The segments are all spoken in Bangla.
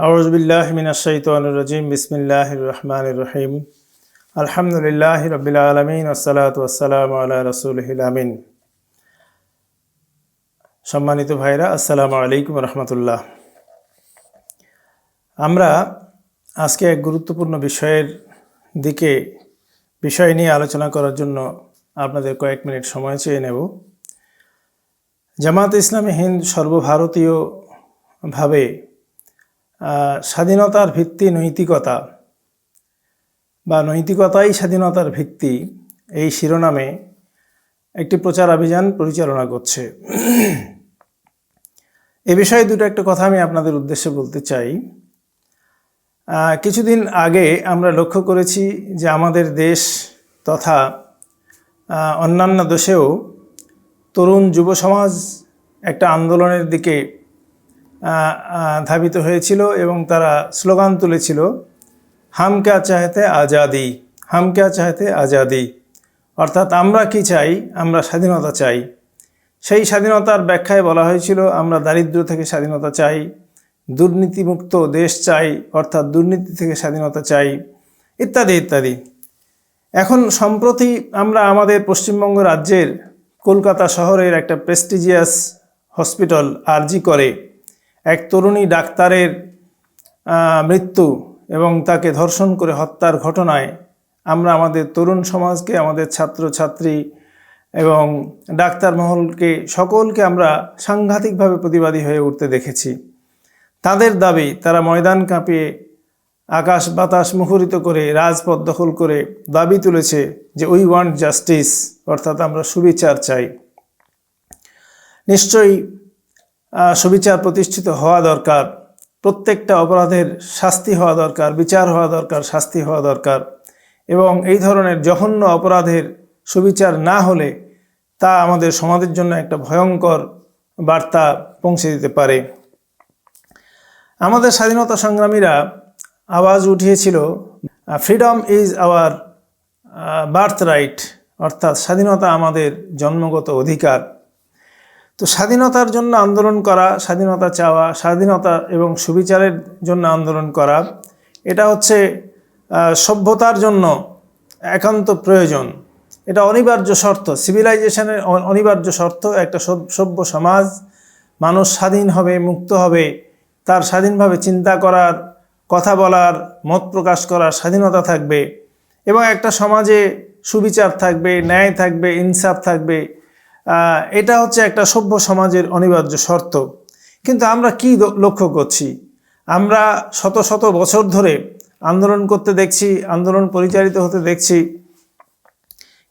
আউযুবিল্লাহি মিনাশ শাইতানির রাজিম বিসমিল্লাহির রহমানির রহিম আলহামদুলিল্লাহি রাব্বিল আলামিন ওয়াসসালাতু ওয়াসসালামু আলা রাসূলিল আমিন। সম্মানিত ভাইরা, আসসালামু আলাইকুম রহমতুল্লাহ। আমরা আজকে এক গুরুত্বপূর্ণ বিষয় নিয়ে আলোচনা করার জন্য আপনাদের কয়েক মিনিট সময় চেয়ে নেব। জামায়াতে ইসলামী হিন্দ সর্বভারতীয়ভাবে স্বাধীনতার ভিত্তি নৈতিকতা বা নৈতিকতাই স্বাধীনতার ভিত্তি এই শিরোনামে একটি প্রচার অভিযান পরিচালনা করছে। এ বিষয়ে একটা কথা আমি আপনাদের উদ্দেশ্যে বলতে চাই। কিছুদিন আগে আমরা লক্ষ্য করেছি যে আমাদের দেশ তথা অন্যান্য দেশেও তরুণ যুব সমাজ একটা আন্দোলনের দিকে ধাবিত হয়েছিল এবং তারা স্লোগান তুলেছিল, হাম ক্যা চাহতে আজাদি, হাম ক্যা চাহতে আজাদি। অর্থাৎ আমরা কি চাই? আমরা স্বাধীনতা চাই। সেই স্বাধীনতার ব্যাখ্যায় বলা হয়েছিল, আমরা দারিদ্র্য থেকে স্বাধীনতা চাই, দুর্নীতিমুক্ত দেশ চাই, অর্থাৎ দুর্নীতি থেকে স্বাধীনতা চাই, ইত্যাদি ইত্যাদি। এখন সম্প্রতি আমরা আমাদের পশ্চিমবঙ্গ রাজ্যের কলকাতা শহরের একটা প্রেস্টিজিয়াস হসপিটাল আরজি করে এক তরুণী ডাক্তারের মৃত্যু এবং তাকে ধর্ষণ করে হত্যার ঘটনায় আমরা আমাদের তরুণ সমাজকে, আমাদের ছাত্রছাত্রী এবং ডাক্তার মহলকে সকলকে আমরা সাংঘাতিকভাবে প্রতিবাদী হয়ে উঠতে দেখেছি। তাদের দাবি, তারা ময়দান কাঁপিয়ে আকাশ বাতাস মুখরিত করে রাজপথ দখল করে দাবি তুলেছে যে উই ওয়ান্ট জাস্টিস, অর্থাৎ আমরা সুবিচার চাই। নিশ্চয়ই সুবিচার প্রতিষ্ঠিত হওয়া দরকার, প্রত্যেকটা অপরাধের শাস্তি হওয়া দরকার, বিচার হওয়া দরকার, শাস্তি হওয়া দরকার। এবং এই ধরনের জঘন্য অপরাধের সুবিচার না হলে তা আমাদের সমাজের জন্য একটা ভয়ঙ্কর বার্তা পৌঁছে দিতে পারে। আমাদের স্বাধীনতা সংগ্রামীরা আওয়াজ উঠিয়েছিল, freedom is our birthright, অর্থাৎ স্বাধীনতা আমাদের জন্মগত অধিকার। তো স্বাধীনতার জন্য আন্দোলন করা, স্বাধীনতা চাওয়া, স্বাধীনতা এবং সুবিচারের জন্য আন্দোলন করা, এটা হচ্ছে সভ্যতার জন্য একান্ত প্রয়োজন। এটা অনিবার্য শর্ত, সিভিলাইজেশনের অনিবার্য শর্ত। একটা সভ্য সমাজ, মানুষ স্বাধীন হবে, মুক্ত হবে, তার স্বাধীনভাবে চিন্তা করার, কথা বলার, মত প্রকাশ করার স্বাধীনতা থাকবে এবং একটা সমাজে সুবিচার থাকবে, ন্যায় থাকবে, ইনসাফ থাকবে। এটা হচ্ছে একটা সভ্য সমাজের অনিবার্য শর্ত। কিন্তু আমরা কি লক্ষ্য করছি? আমরা শত শত বছর ধরে আন্দোলন করতে দেখছি, আন্দোলন পরিচালিত হতে দেখছি,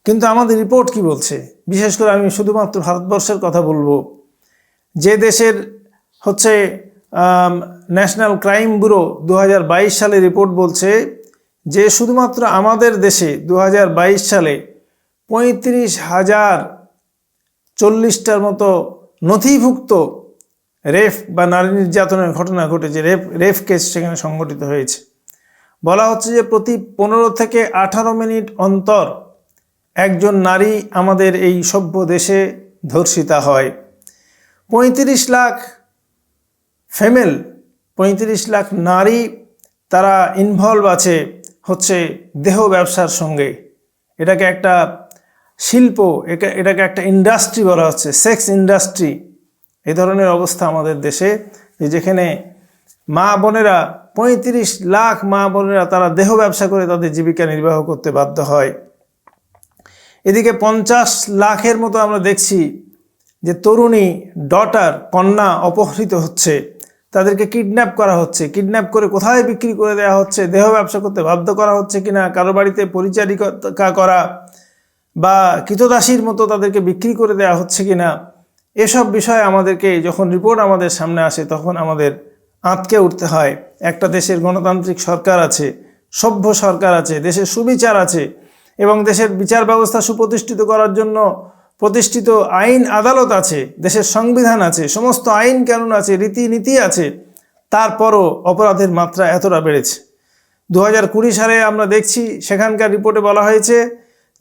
কিন্তু আমাদের রিপোর্ট কি বলছে? বিশেষ করে আমি শুধুমাত্র ভারতবর্ষের কথা বলবো। যে দেশের হচ্ছে ন্যাশনাল ক্রাইম ব্যুরো 2022 সালে রিপোর্ট বলছে যে শুধুমাত্র আমাদের দেশে 2022 সালে 35,040টার মতো নথিভুক্ত রেপ বা নারী নির্যাতনের ঘটনা ঘটেছে, রেপ কেস সেখানে সংঘটিত হয়েছে। বলা হচ্ছে যে প্রতি 15 থেকে 18 মিনিট অন্তর একজন নারী আমাদের এই সভ্য দেশে ধর্ষিতা হয়। 35 লাখ ফিমেল, 35 লাখ নারী তারা ইনভলভ আছে হচ্ছে দেহ ব্যবসার সঙ্গে। এটাকে একটা শিল্প, এটাকে একটা ইন্ডাস্ট্রি বলা হচ্ছে, সেক্স ইন্ডাস্ট্রি। এই ধরনের অবস্থা আমাদের দেশে, যেখানে মা বোনেরা, 35 লাখ মা বোনেরা তারা দেহ ব্যবসা করে তাদের জীবিকা নির্বাহ করতে বাধ্য হয়। এদিকে 50 লাখের মতো আমরা দেখছি যে তরুণী, ডটার, কন্যা অপহৃত হচ্ছে, তাদেরকে কিডন্যাপ করা হচ্ছে, কিডন্যাপ করে কোথায় বিক্রি করে দেওয়া হচ্ছে, দেহ ব্যবসা করতে বাধ্য করা হচ্ছে কিনা, কারো বাড়িতে পরিচারিকা করা বা কৃতদাসীর মতো তাদেরকে বিক্রি করে দেওয়া হচ্ছে কিনা, এসব বিষয়ে আমাদেরকে যখন রিপোর্ট আমাদের সামনে আসে তখন আমাদের আঁতকে উঠতে হয়। একটা দেশের গণতান্ত্রিক সরকার আছে, সভ্য সরকার আছে, দেশের সুবিচার আছে এবং দেশের বিচার ব্যবস্থা সুপ্রতিষ্ঠিত করার জন্য প্রতিষ্ঠিত আইন আদালত আছে, দেশের সংবিধান আছে, সমস্ত আইন কানুন আছে, রীতিনীতি আছে। তারপরও অপরাধের মাত্রা এতটা বেড়েছে। 2020 সালে আমরা দেখছি, সেখানকার রিপোর্টে বলা হয়েছে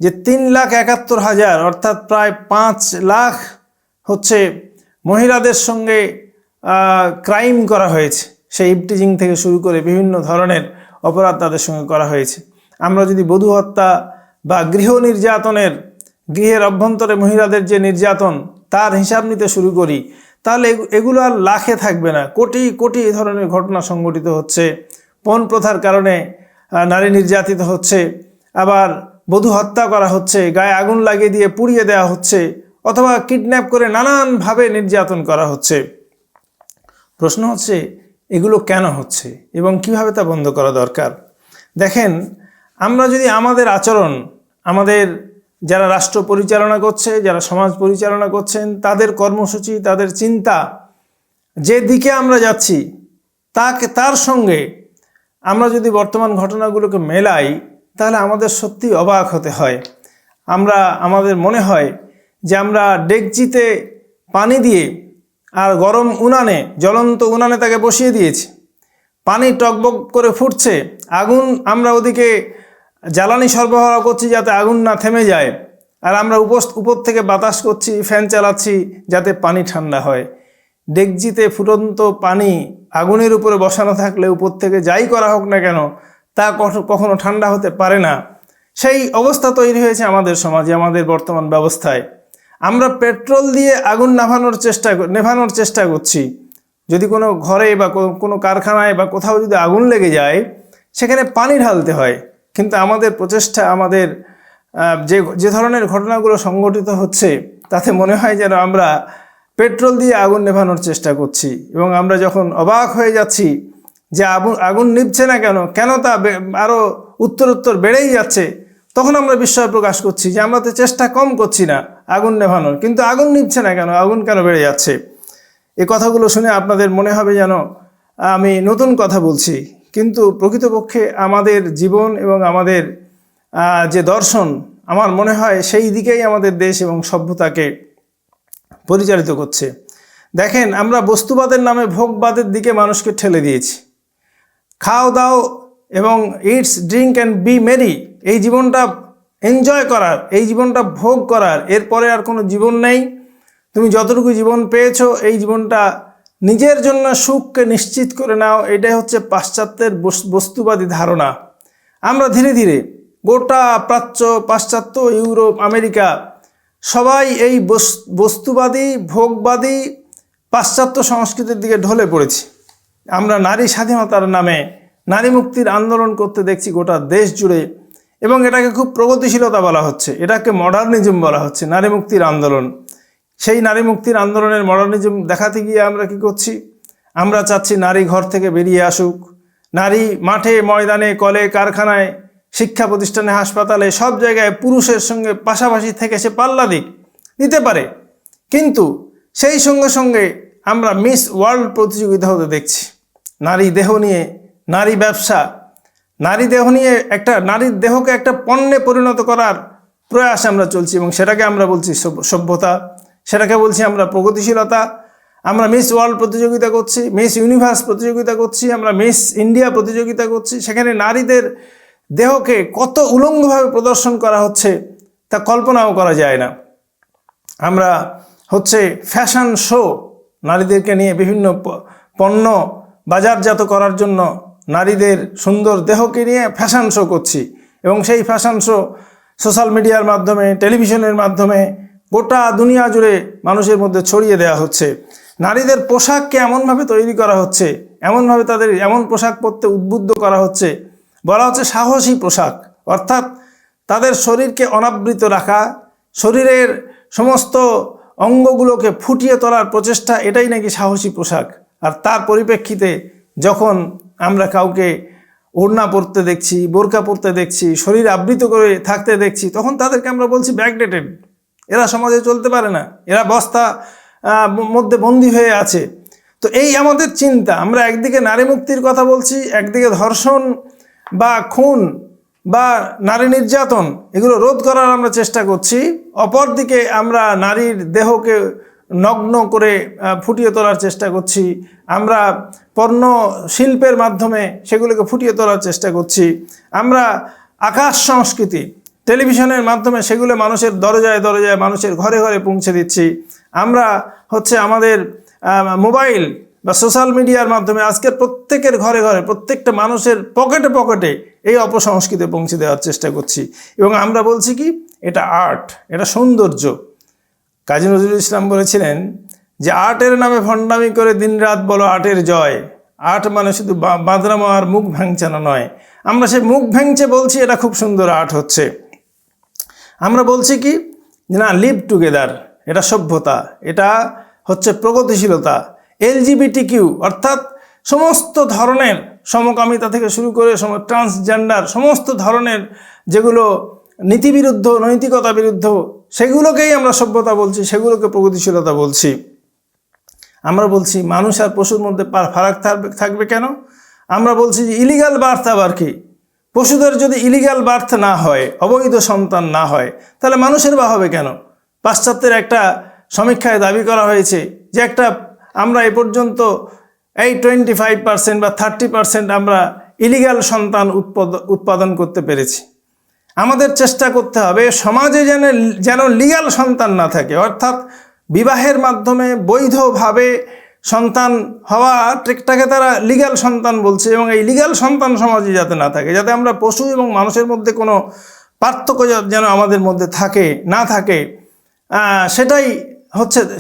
যে 3,71,000 অর্থাৎ প্রায় 5 লাখ হচ্ছে মহিলাদের সঙ্গে ক্রাইম করা হয়েছে। সেই ইভটিজিং থেকে শুরু করে বিভিন্ন ধরনের অপরাধ তাদের সঙ্গে করা হয়েছে। আমরা যদি বধূ হত্যা বা গৃহ নির্যাতনের, গৃহের অভ্যন্তরে মহিলাদের যে নির্যাতন তার হিসাব নিতে শুরু করি, তাহলে এগুলো আর লাখে থাকবে না, কোটি কোটি এই ধরনের ঘটনা সংঘটিত হচ্ছে। পণ প্রথার কারণে নারী নির্যাতিত হচ্ছে, আবার বধূ হত্যা করা হচ্ছে, গায়ে আগুন লাগিয়ে দিয়ে পুড়িয়ে দেওয়া হচ্ছে, অথবা কিডন্যাপ করে নানানভাবে নির্যাতন করা হচ্ছে। প্রশ্ন হচ্ছে এগুলো কেন হচ্ছে এবং কিভাবে তা বন্ধ করা দরকার। দেখেন, আমরা যদি আমাদের আচরণ, আমাদের যারা রাষ্ট্র পরিচালনা করছে, যারা সমাজ পরিচালনা করছেন, তাদের কর্মসূচি, তাদের চিন্তা, যে দিকে আমরা যাচ্ছি তার সঙ্গে আমরা যদি বর্তমান ঘটনাগুলোকে মেলাই, তাহলে আমাদের সত্যি অবাক হতে হয়। আমাদের মনে হয় যে আমরা ডেকচিতে পানি দিয়ে আর গরম উনানে, জ্বলন্ত উনানে তাকে বসিয়ে দিয়েছি, পানি টকবক করে ফুটছে, আগুন আমরা ওদিকে জ্বালানি সরবরাহ করছি যাতে আগুন না থেমে যায়, আর আমরা উপর থেকে বাতাস করছি, ফ্যান চালাচ্ছি যাতে পানি ঠান্ডা হয়। ডেকচিতে ফুটন্ত পানি আগুনের উপরে বসানো থাকলে উপর থেকে যাই করা হোক না কেন তা কখনো ঠান্ডা হতে পারে না। সেই অবস্থা তৈরি হয়েছে আমাদের সমাজে, আমাদের বর্তমান ব্যবস্থায়। আমরা পেট্রোল দিয়ে আগুন নেভানোর চেষ্টা করছি। যদি কোনো ঘরে বা কোনো কারখানায় বা কোথাও যদি আগুন লেগে যায়, সেখানে পানি ঢালতে হয়। কিন্তু আমাদের প্রচেষ্টা, আমাদের যে ধরনের ঘটনাগুলো সংঘটিত হচ্ছে, তাতে মনে হয় যেন আমরা পেট্রোল দিয়ে আগুন নেভানোর চেষ্টা করছি। এবং আমরা যখন অবাক হয়ে যাচ্ছি যে আগুন নিভছে না কেন তা আরও উত্তরোত্তর বেড়েই যাচ্ছে, তখন আমরা বিস্ময় প্রকাশ করছি যে আমরা তো চেষ্টা কম করছি না আগুন নেভানোর, কিন্তু আগুন নিভছে না কেন, আগুন কেন বেড়ে যাচ্ছে। এই কথাগুলো শুনে আপনাদের মনে হবে যেন আমি নতুন কথা বলছি, কিন্তু প্রকৃতপক্ষে আমাদের জীবন এবং আমাদের যে দর্শন, আমার মনে হয় সেই দিকেই আমাদের দেশ এবং সভ্যতাকে পরিচালিত করছে। দেখেন, আমরা বস্তুবাদের নামে ভোগবাদের দিকে মানুষকে ঠেলে দিয়েছি। খাও দাও এবং eats, drink and be merry, এই জীবনটা এনজয় করার, এই জীবনটা ভোগ করার, এরপরে আর কোনো জীবন নেই। তুমি যতটুকু জীবন পেয়েছো, এই জীবনটা নিজের জন্য সুখকে নিশ্চিত করে নাও। এটাই হচ্ছে পাশ্চাত্যের বস্তুবাদী ধারণা। আমরা ধীরে ধীরে গোটা প্রাচ্য, পাশ্চাত্য, ইউরোপ, আমেরিকা সবাই এই বস্তুবাদী, ভোগবাদী পাশ্চাত্য সংস্কৃতির দিকে ঢলে পড়েছি। আমরা নারী স্বাধীনতার নামে নারী মুক্তির আন্দোলন করতে দেখছি গোটা দেশ জুড়ে, এবং এটাকে খুব প্রগতিশীলতা বলা হচ্ছে, এটাকে মডার্নিজম বলা হচ্ছে, নারী মুক্তির আন্দোলন। সেই নারী মুক্তির আন্দোলনের মডার্নিজম দেখাতে গিয়ে আমরা কি করছি? আমরা চাচ্ছি নারী ঘর থেকে বেরিয়ে আসুক, নারী মাঠে ময়দানে, কলে কারখানায়, শিক্ষা প্রতিষ্ঠানে, হাসপাতালে, সব জায়গায় পুরুষের সঙ্গে পাশাপাশি থেকে সে পাল্লা দিতে পারে। কিন্তু সেই সঙ্গে সঙ্গে আমরা মিস ওয়ার্ল্ড প্রতিযোগিতা হতে দেখছি। নারী দেহ নিয়ে, নারী ব্যবসা, নারী দেহ নিয়ে নারীর দেহকে একটা পণ্যে পরিণত করার প্রয়াস আমরা চলছি, এবং সেটাকে আমরা বলছি সভ্যতা, সেটাকে বলছি আমরা প্রগতিশীলতা। আমরা মিস ওয়ার্ল্ড প্রতিযোগিতা করছি, মিস ইউনিভার্স প্রতিযোগিতা করছি, আমরা মিস ইন্ডিয়া প্রতিযোগিতা করছি। সেখানে নারীদের দেহকে কত উলঙ্গভাবে প্রদর্শন করা হচ্ছে তা কল্পনাও করা যায় না। আমরা ফ্যাশন শো, নারীদেরকে নিয়ে বিভিন্ন পণ্য বাজারজাত করার জন্য নারীদের সুন্দর দেহকে নিয়ে ফ্যাশন শো করছি, এবং সেই ফ্যাশন শো সোশ্যাল মিডিয়ার মাধ্যমে, টেলিভিশনের মাধ্যমে গোটা দুনিয়া জুড়ে মানুষের মধ্যে ছড়িয়ে দেওয়া হচ্ছে। নারীদের পোশাককে এমনভাবে তৈরি করা হচ্ছে, এমনভাবে তাদের এমন পোশাক পরতে উদ্বুদ্ধ করা হচ্ছে, বলা হচ্ছে সাহসী পোশাক। অর্থাৎ তাদের শরীরকে অনাবৃত রাখা, শরীরের সমস্ত অঙ্গগুলোকে ফুটিয়ে তোলার প্রচেষ্টা, এটাই নাকি সাহসী পোশাক। আর তার পরিপ্রেক্ষিতে যখন আমরা কাউকে ওড়না পরতে দেখছি, বোরকা পরতে দেখছি, শরীর আবৃত করে থাকতে দেখছি, তখন তাদেরকে আমরা বলছি ব্যাকডেটেড, এরা সমাজে চলতে পারে না, এরা বস্তা মধ্যে বন্দী হয়ে আছে। তো এই আমাদের চিন্তা, আমরা একদিকে নারী মুক্তির কথা বলছি, একদিকে ধর্ষণ বা খুন বা নারী নির্যাতন এগুলো রোধ করার আমরা চেষ্টা করছি, অপরদিকে আমরা নারীর দেহকে নগ্ন করে ফুটিয়ে তোলার চেষ্টা করছি, আমরা পর্ণ শিল্পের মাধ্যমে সেগুলোকে ফুটিয়ে তোলার চেষ্টা করছি, আমরা আকাশ সংস্কৃতি টেলিভিশনের মাধ্যমে সেগুলো মানুষের দরজায় দরজায়, মানুষের ঘরে ঘরে পৌঁছে দিচ্ছি, আমরা আমাদের মোবাইল বা সোশ্যাল মিডিয়ার মাধ্যমে আজকের প্রত্যেকের ঘরে ঘরে প্রত্যেকটা মানুষের পকেটে পকেটে এই অপসংস্কৃতি পৌঁছে দেওয়ার চেষ্টা করছি। এবং আমরা বলছি কি এটা আর্ট, এটা সৌন্দর্য। কাজী নজরুল ইসলাম বলেছিলেন যে আর্টের নামে ভণ্ডামি করে দিনরাত বলো আর্টের জয়। আর্ট মানে শুধু বাঁদরামো আর মুখ ভ্যাংচানো নয়। আমরা সেই মুখ ভ্যাংচে বলছি এটা খুব সুন্দর আর্ট হচ্ছে। আমরা বলছি কি না, লিভ টুগেদার, এটা সভ্যতা, এটা হচ্ছে প্রগতিশীলতা। LGBTQ অর্থাৎ সমস্ত ধরনের সমকামিতা থেকে শুরু করে ট্রান্সজেন্ডার সমস্ত ধরনের যেগুলো নীতিবিরুদ্ধ, নৈতিকতা বিরুদ্ধ, সেগুলোকেই আমরা সভ্যতা বলছি, সেগুলোকে প্রগতিশীলতা বলছি। আমরা বলছি মানুষ আর পশুর মধ্যে ফারাক থাকবে কেন? আমরা বলছি যে ইলিগাল বার্থ আবার কি? পশুদের যদি ইলিগাল বার্থ না হয়, অবৈধ সন্তান না হয়, তাহলে মানুষের বা হবে কেন? পাশ্চাত্যের একটা সমীক্ষায় দাবি করা হয়েছে যে আমরা এ পর্যন্ত এই 25% বা 30% আমরা ইলিগাল সন্তান উৎপাদন করতে পেরেছি। আমাদের চেষ্টা করতে হবে সমাজে যেন লিগাল সন্তান না থাকে, অর্থাৎ বিবাহের মাধ্যমে বৈধভাবে সন্তান হওয়াটাকে তারা লিগাল সন্তান বলছে, এবং এই লিগাল সন্তান সমাজে যাতে না থাকে, যাতে আমরা পশু এবং মানুষের মধ্যে কোনো পার্থক্য যেন আমাদের মধ্যে না থাকে,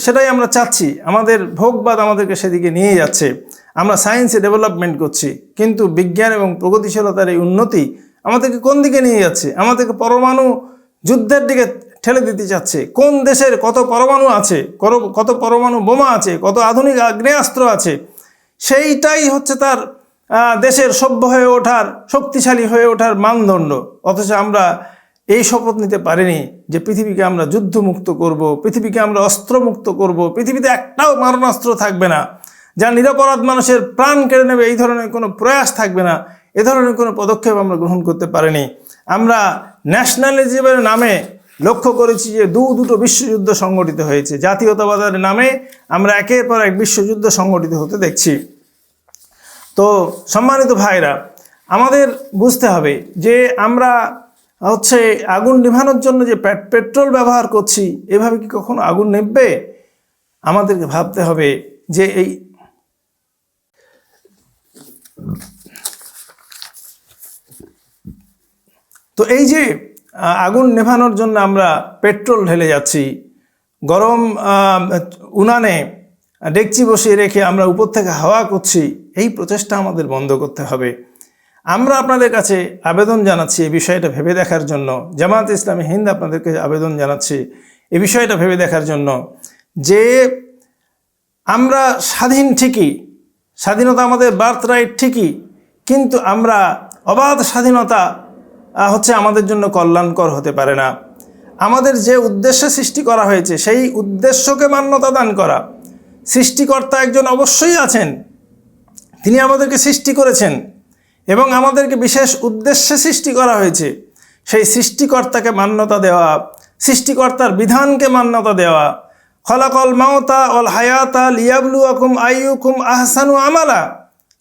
সেটাই আমরা চাচ্ছি। আমাদের ভোগবাদ আমাদেরকে সেদিকে নিয়ে যাচ্ছে। আমরা সায়েন্সে ডেভেলপমেন্ট করছি, কিন্তু বিজ্ঞান এবং প্রগতিশীলতার এই উন্নতি আমাদেরকে কোন দিকে নিয়ে যাচ্ছে? আমাদেরকে পরমাণু যুদ্ধের দিকে ঠেলে দিতে চাচ্ছে। কোন দেশের কত পরমাণু আছে, কত পরমাণু বোমা আছে, কত আধুনিক আগ্নেয়াস্ত্র আছে, সেইটাই হচ্ছে তার দেশের সভ্য হয়ে ওঠার, শক্তিশালী হয়ে ওঠার মানদণ্ড। অথচ আমরা এই শপথ নিতে পারিনি যে পৃথিবীকে আমরা যুদ্ধমুক্ত করব, পৃথিবীকে আমরা অস্ত্রমুক্ত করব, পৃথিবীতে একটাও মারণাস্ত্র থাকবে না, যা নিরপরাধ মানুষের প্রাণ কেড়ে নেবে, এই ধরনের কোনো প্রয়াস থাকবে না। এ ধরনের কোনো পদক্ষেপ আমরা গ্রহণ করতে পারিনি। আমরা ন্যাশনালিজমের নামে লক্ষ্য করেছি যে দুটো বিশ্বযুদ্ধ সংগঠিত হয়েছে। জাতীয়তাবাদের নামে আমরা একের পর এক বিশ্বযুদ্ধ সংগঠিত হতে দেখছি। তো সম্মানিত ভাইরা, আমাদের বুঝতে হবে যে আমরা আগুন নেভানোর জন্য যে পেট্রোল ব্যবহার করছি, এভাবে কি কখনো আগুন নেভবে? আমাদেরকে ভাবতে হবে যে এই যে আগুন নেভানোর জন্য আমরা পেট্রোল ঢেলে যাচ্ছি, গরম উনানে ডেকচি বসিয়ে রেখে আমরা উপর থেকে হাওয়া করছি, এই প্রচেষ্টা আমাদের বন্ধ করতে হবে। আমরা আপনাদের কাছে আবেদন জানাচ্ছি এই বিষয়টা ভেবে দেখার জন্য। জামায়াতে ইসলামী হিন্দ আপনাদেরকে আবেদন জানাচ্ছি এই বিষয়টা ভেবে দেখার জন্য যে আমরা স্বাধীন ঠিকই, স্বাধীনতা আমাদের বার্থ রাইট ঠিকই, কিন্তু আমরা অবাধ স্বাধীনতা আমাদের জন্য কল্যাণকর হতে পারে না। আমাদের যে উদ্দেশ্যে সৃষ্টি করা হয়েছে সেই উদ্দেশ্যকে মান্যতা দান করা। সৃষ্টিকর্তা একজন অবশ্যই আছেন, তিনি আমাদেরকে সৃষ্টি করেছেন এবং আমাদেরকে বিশেষ উদ্দেশ্যে সৃষ্টি করা হয়েছে। সেই সৃষ্টিকর্তাকে মান্যতা দেওয়া, সৃষ্টিকর্তার বিধানকে মান্যতা দেওয়া। খলাকল মাউতা ওয়াল হায়াতা লিয়াবলুয়াকুম আইয়ুকুম আহসানু আমালা।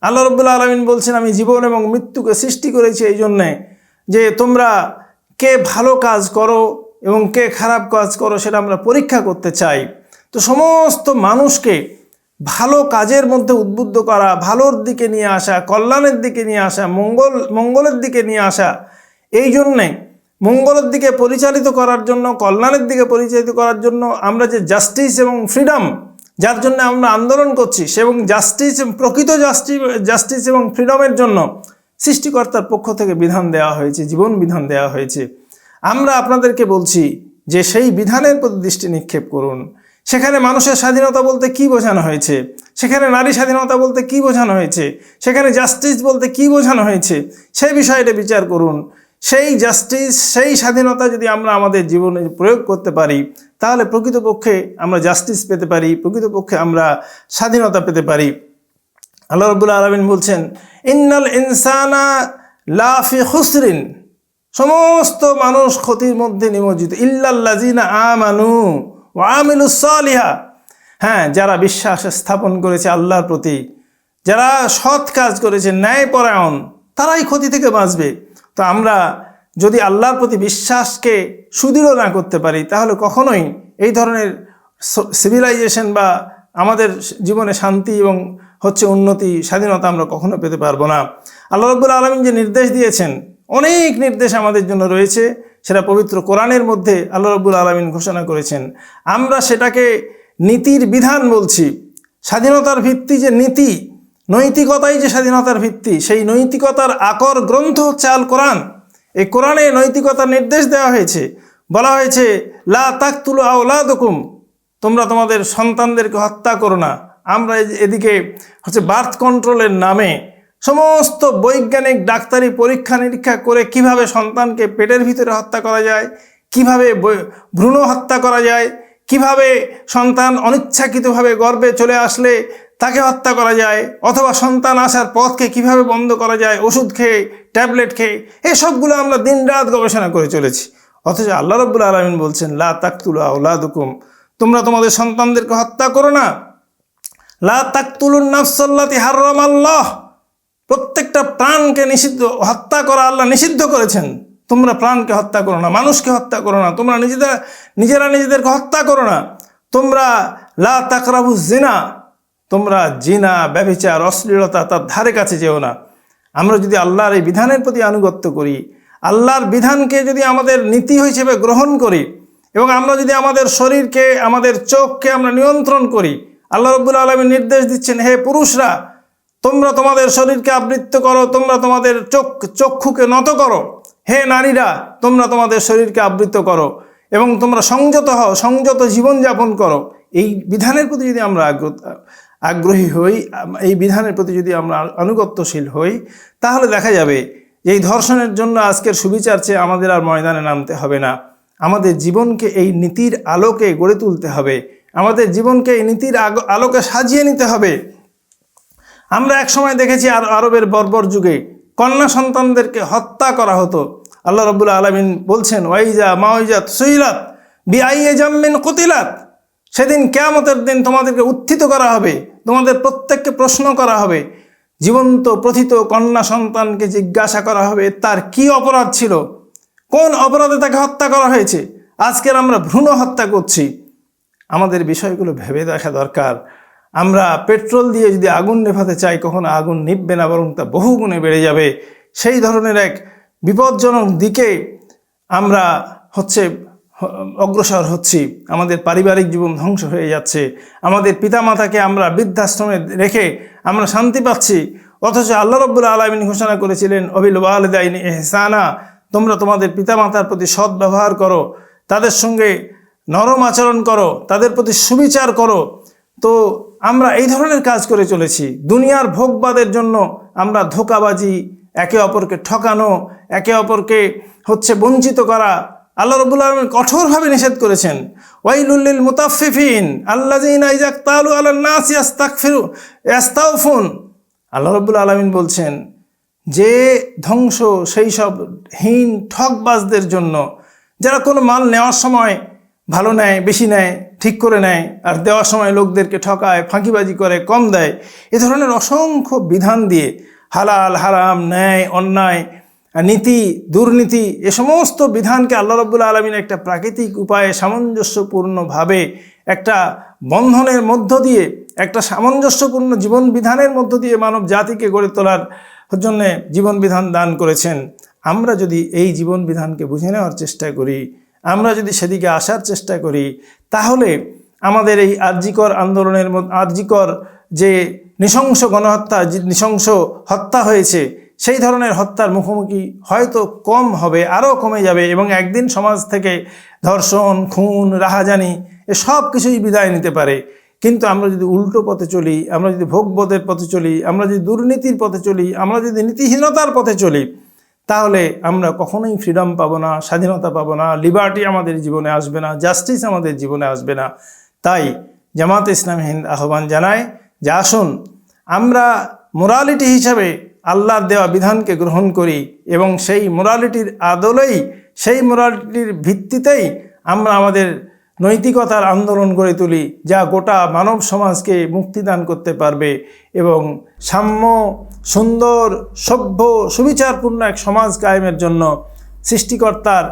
আল্লাহ রাব্বুল আলামিন বলছেন, আমি জীবন এবং মৃত্যুকে সৃষ্টি করেছি এই জন্যে যে তোমরা কে ভালো কাজ করো এবং কে খারাপ কাজ করো সেটা আমরা পরীক্ষা করতে চাই। তো সমস্ত মানুষকে ভালো কাজের মধ্যে উদ্বুদ্ধ করা, ভালোর দিকে নিয়ে আসা, কল্যাণের দিকে নিয়ে আসা, মঙ্গলের দিকে নিয়ে আসা, এই জন্যে মঙ্গলের দিকে পরিচালিত করার জন্য, কল্যাণের দিকে পরিচালিত করার জন্য আমরা যে জাস্টিস এবং ফ্রিডম, যার জন্য আমরা আন্দোলন করছি, এবং প্রকৃত জাস্টিস এবং ফ্রিডমের জন্য সৃষ্টিকর্তার পক্ষ থেকে বিধান দেওয়া হয়েছে, জীবন বিধান দেওয়া হয়েছে। আমরা আপনাদেরকে বলছি যে সেই বিধানের প্রতি দৃষ্টি নিক্ষেপ করুন। সেখানে মানুষের স্বাধীনতা বলতে কি বোঝানো হয়েছে, সেখানে নারী স্বাধীনতা বলতে কি বোঝানো হয়েছে, সেখানে জাস্টিস বলতে কি বোঝানো হয়েছে, সেই বিষয়টা বিচার করুন। সেই জাস্টিস, সেই স্বাধীনতা যদি আমরা আমাদের জীবনে প্রয়োগ করতে পারি, তাহলে প্রকৃতপক্ষে আমরা জাস্টিস পেতে পারি, প্রকৃতপক্ষে আমরা স্বাধীনতা পেতে পারি। আল্লাহ রাব্বুল আলামিন বলছেন, ইন্নাল ইনসানা লাফি খুসরিন, সমস্ত মানুষ ক্ষতির মধ্যে নিমজ্জিত, ইল্লাল্লাযিনা আমানু ওয়া আমিলুস সালিহা। হ্যাঁ, যারা বিশ্বাস স্থাপন করেছে আল্লাহর প্রতি, যারা সৎ কাজ করেছে, ন্যায়পরায়ণ, তারাই ক্ষতি থেকে বাঁচবে। তো আমরা যদি আল্লাহর প্রতি বিশ্বাসকে সুদৃঢ় না করতে পারি, তাহলে কখনোই এই ধরনের সিভিলাইজেশন বা আমাদের জীবনে শান্তি এবং হচ্ছে উন্নতি, স্বাধীনতা আমরা কখনো পেতে পারবো না। আল্লাহ রাব্বুল আলামিন যে নির্দেশ দিয়েছেন, অনেক নির্দেশ আমাদের জন্য রয়েছে, সেটা পবিত্র কোরআনের মধ্যে আল্লাহ রাব্বুল আলামিন ঘোষণা করেছেন। আমরা সেটাকে নীতির বিধান বলছি। স্বাধীনতার ভিত্তি যে নীতি, নৈতিকতাই যে স্বাধীনতার ভিত্তি, সেই নৈতিকতার আকর গ্রন্থ হচ্ছে আল কোরআন। এই কোরআনে নৈতিকতার নির্দেশ দেওয়া হয়েছে। বলা হয়েছে লা তাকতুলু আওলাদাকুম, তোমরা তোমাদের সন্তানদেরকে হত্যা করো না। আমরা এদিকে হচ্ছে বার্থ কন্ট্রোলের নামে সমস্ত বৈজ্ঞানিক ডাক্তারি পরীক্ষা নিরীক্ষা করে কিভাবে সন্তানকে পেটের ভিতরে হত্যা করা যায়, কিভাবে ভ্রূণ হত্যা করা যায়, কিভাবে সন্তান অনিচ্ছাকৃতভাবে গর্ভে চলে আসলে তাকে হত্যা করা যায়, অথবা সন্তান আসার পথকে কিভাবে বন্ধ করা যায় ওষুধ খেয়ে, ট্যাবলেট খেয়ে, এসবগুলো আমরা দিনরাত গবেষণা করে চলেছি। অথচ আল্লাহ রাব্বুল আলামিন বলছেন লা তাকতুলু আওলাদাকুম, তোমরা তোমাদের সন্তানদেরকে হত্যা করো না। লা তাকতুলুন নাফসাল্লাতী হারামাল্লাহ, প্রত্যেকটা প্রাণকে নিষিদ্ধ, হত্যা করা আল্লাহ নিষিদ্ধ করেছেন। তোমরা প্রাণকে হত্যা করো না, মানুষকে হত্যা করো না, তোমরা নিজেরা নিজেদেরকে হত্যা করো না। তোমরা লা তাকরাবুজ জিনা, তোমরা জিনা, ব্যভিচার, অশ্লীলতা তার ধারে কাছে যেও না। আমরা যদি আল্লাহর এই বিধানের প্রতি আনুগত্য করি, আল্লাহর বিধানকে যদি আমাদের নীতি হিসেবে গ্রহণ করি, এবং আমরা যদি আমাদের শরীরকে, আমাদের চোখকে আমরা নিয়ন্ত্রণ করি, আল্লাহ রাব্বুল আলামিন নির্দেশ দিচ্ছেন, হে পুরুষরা তোমরা তোমাদের শরীরকে আবৃত্ত করো, তোমরা তোমাদের চক্ষুকে নত করো। হে নারীরা তোমরা তোমাদের শরীরকে আবৃত্ত করো এবং তোমরা সংযত হও, সংযত জীবনযাপন করো। এই বিধানের প্রতি যদি আমরা আগ্রহী হই, এই বিধানের প্রতি যদি আমরা আনুগত্যশীল হই, তাহলে দেখা যাবে যে এই ধর্ষণের জন্য আজকের সুবিচার চেয়ে আমাদের আর ময়দানে নামতে হবে না। আমাদের জীবনকে এই নীতির আলোকে গড়ে তুলতে হবে, আমাদের জীবনকে এই নীতির আলোকে সাজিয়ে নিতে হবে। আমরা এক সময় দেখেছি আরবের বর্বর যুগে কন্যা সন্তানদেরকে হত্যা করা হতো। আল্লাহ রাব্বুল আলামিন বলছেন ওয়াইজা মাওইজা সুইলাত বিআইয়ি জামমিন কুতিলাত, সেদিন কিয়ামতের দিন তোমাদেরকে উত্থিত করা হবে, তোমাদের প্রত্যেককে প্রশ্ন করা হবে। জীবন্ত প্রথিত কন্যা সন্তানকে জিজ্ঞাসা করা হবে তার কি অপরাধ ছিল, কোন অপরাধে তাকে হত্যা করা হয়েছে। আজকের আমরা ভ্রূণ হত্যা করছি। আমাদের বিষয়গুলো ভেবে দেখা দরকার। আমরা পেট্রোল দিয়ে যদি আগুন নেভাতে চাই, কখনো আগুন নিভবে না, বরং তা বহুগুণে বেড়ে যাবে। সেই ধরনের এক বিপজ্জনক দিকে আমরা অগ্রসর হচ্ছি। আমাদের পারিবারিক জীবন ধ্বংস হয়ে যাচ্ছে। আমাদের পিতামাতাকে আমরা বৃদ্ধাশ্রমে রেখে আমরা শান্তি পাচ্ছি, অথচ আল্লাহ রাব্বুল আলামিন ঘোষণা করেছিলেন অবিল ওয়ালিদাইনি ইহসানা, তোমরা তোমাদের পিতামাতার প্রতি সৎ ব্যবহার করো, তাদের সঙ্গে নরম আচরণ করো, তাদের প্রতি সুবিচার করো। তো আমরা এই ধরনের কাজ করে চলেছি। দুনিয়ার ভোগবাদের জন্য আমরা ধোঁকাবাজি, একে অপরকে ঠকানো, একে অপরকে বঞ্চিত করা আল্লাহ রাব্বুল আলামিন কঠোরভাবে নিষেধ করেছেন। ওয়াইলুল লিল মুতাফফিফিন আল্লাযীনা ইযা ইকতালু আলান নাসি ইয়াস্তাওফুন। আল্লাহ রাব্বুল আলামিন বলছেন যে ধ্বংস সেই সব হীন ঠকবাজদের জন্য, যারা কোনো মাল নেওয়ার সময় ভালো নেয়, বেশি নেয়, ঠিক করে নেয়, আর দেওয়ার সময় লোকদেরকে ঠকায়, ফাঁকিবাজি করে, কম দেয়। এ ধরনের অসংখ্য বিধান দিয়ে হালাল হারাম, ন্যায় অন্যায়, নীতি দুর্নীতি, এ সমস্ত বিধানকে আল্লাহ রাব্বুল আলামিন একটা প্রাকৃতিক উপায়ে সামঞ্জস্যপূর্ণভাবে একটা বন্ধনের মধ্য দিয়ে, একটা সামঞ্জস্যপূর্ণ জীবন বিধানের মধ্য দিয়ে মানব জাতিকে গড়ে তোলার জন্য জীবন বিধান দান করেছেন। আমরা যদি এই জীবন বিধানকে বুঝে নেওয়ার চেষ্টা করি, আমরা যদি সেদিকে আসার চেষ্টা করি, তাহলে আমাদের এই আরজিকর আন্দোলনের আরজিকর যে নৃশংস গণহত্যা, নৃশংস হত্যা হয়েছে, সেই ধরনের হত্যার মুখোমুখি হয়তো কম হবে, আরও কমে যাবে, এবং একদিন সমাজ থেকে ধর্ষণ, খুন, রাহাজানি এসব কিছুই বিদায় নিতে পারে। কিন্তু আমরা যদি উল্টো পথে চলি, আমরা যদি ভোগবোধের পথে চলি, আমরা যদি দুর্নীতির পথে চলি, আমরা যদি নীতিহীনতার পথে চলি, তাহলে আমরা কখনোই ফ্রিডম পাবো না, স্বাধীনতা পাবো না, লিবার্টি আমাদের জীবনে আসবে না, জাস্টিস আমাদের জীবনে আসবে না। তাই জামাতে ইসলামী হিন্দ আহ্বান জানায় যে আসুন আমরা মোরালিটি হিসাবে আল্লাহর দেওয়া বিধানকে গ্রহণ করি, এবং সেই মোরালিটির আদলেই, সেই মোরালিটির ভিত্তিতেই আমরা আমাদের নৈতিকতার আন্দোলন গড়ে তুলি, যা গোটা মানব সমাজকে মুক্তিদান করতে পারবে এবং সাম্য, সুন্দর, সভ্য, সুবিচারপূর্ণ এক সমাজ কায়েমের জন্য সৃষ্টিকর্তার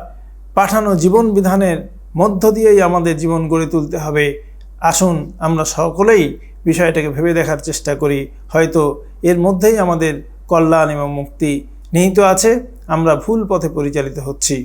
পাঠানো জীবন বিধানের মধ্য দিয়েই আমাদের জীবন গড়ে তুলতে হবে। আসুন আমরা সকলেই বিষয়টাকে ভেবে দেখার চেষ্টা করি, হয়তো এর মধ্যেই আমাদের কল্যাণ এবং মুক্তি নিহিত আছে। আমরা ভুল পথে পরিচালিত হচ্ছি।